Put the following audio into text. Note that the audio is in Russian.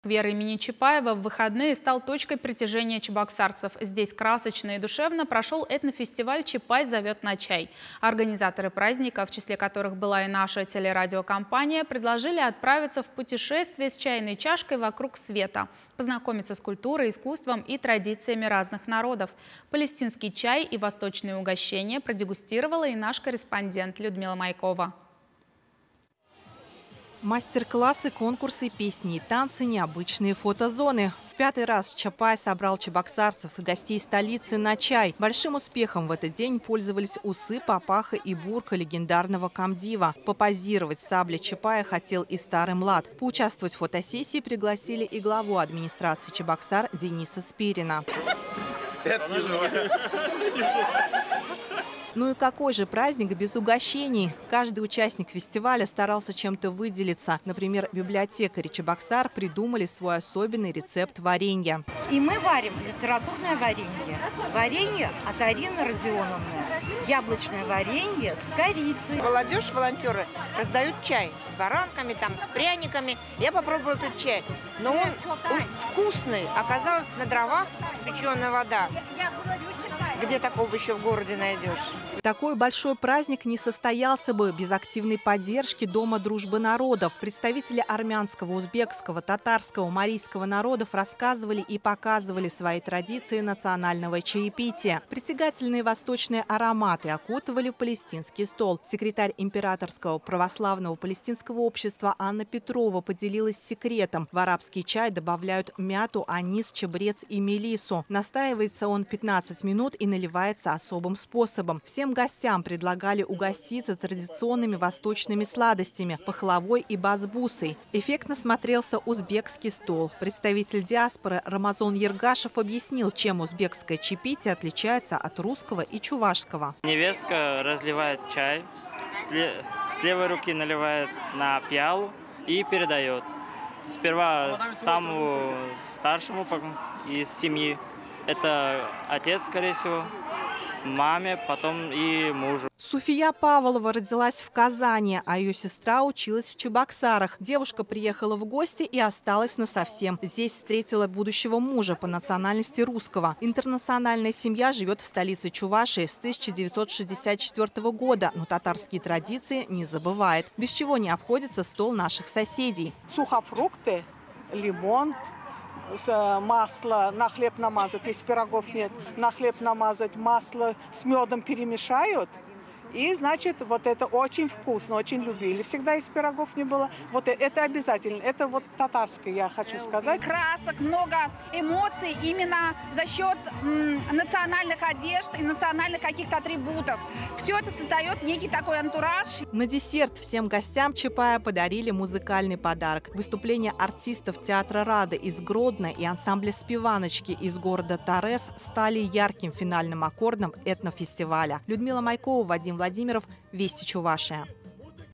Сквер имени Чапаева в выходные стал точкой притяжения чебоксарцев. Здесь красочно и душевно прошел этнофестиваль «Чапай зовет на чай». Организаторы праздника, в числе которых была и наша телерадиокомпания, предложили отправиться в путешествие с чайной чашкой вокруг света, познакомиться с культурой, искусством и традициями разных народов. Палестинский чай и восточные угощения продегустировала и наш корреспондент Людмила Майкова. Мастер-классы, конкурсы, песни и танцы, необычные фотозоны. В 5-й раз Чапай собрал чебоксарцев и гостей столицы на чай. Большим успехом в этот день пользовались усы, папаха и бурка легендарного комдива. Попозировать сабле Чапая хотел и старый млад. Поучаствовать в фотосессии пригласили и главу администрации Чебоксар Дениса Спирина. Ну и какой же праздник без угощений? Каждый участник фестиваля старался чем-то выделиться. Например, библиотекари Чебоксар придумали свой особенный рецепт варенья. И мы варим литературное варенье. Варенье от Арины Родионовны. Яблочное варенье с корицей. Молодежь, волонтеры раздают чай с баранками, там, с пряниками. Я попробовала этот чай, но он вкусный. Оказалось, на дровах вскипяченная вода. Где такого еще в городе найдешь? Такой большой праздник не состоялся бы без активной поддержки Дома дружбы народов. Представители армянского, узбекского, татарского, марийского народов рассказывали и показывали свои традиции национального чаепития. Притягательные восточные ароматы окутывали палестинский стол. Секретарь Императорского православного палестинского общества Анна Петрова поделилась секретом. В арабский чай добавляют мяту, анис, чабрец и мелиссу. Настаивается он 15 минут и наливается особым способом. Всем гостям предлагали угоститься традиционными восточными сладостями – пахлавой и базбусой. Эффектно смотрелся узбекский стол. Представитель диаспоры Рамазон Ергашев объяснил, чем узбекское чаепитие отличается от русского и чувашского. Невестка разливает чай, с левой руки наливает на пиалу и передает. Сперва самому старшему из семьи. Это отец, скорее всего, маме, потом и мужу. Суфия Павлова родилась в Казани, а ее сестра училась в Чебоксарах. Девушка приехала в гости и осталась насовсем. Здесь встретила будущего мужа по национальности русского. Интернациональная семья живет в столице Чувашии с 1964 года, но татарские традиции не забывает. Без чего не обходится стол наших соседей. Сухофрукты, лимон. Масло на хлеб намазать, если пирогов нет, на хлеб намазать, масло с медом перемешают. И, значит, вот это очень вкусно, очень любили. Всегда из пирогов не было. Вот это обязательно. Это вот татарское, я хочу сказать. Красок, много эмоций именно за счет национальных одежд и национальных каких-то атрибутов. Все это создает некий такой антураж. На десерт всем гостям Чапая подарили музыкальный подарок. Выступления артистов театра Рады из Гродно и ансамбля «Спиваночки» из города Торез стали ярким финальным аккордом этнофестиваля. Людмила Майкова, Вадим Владимиров, Вести Чувашия.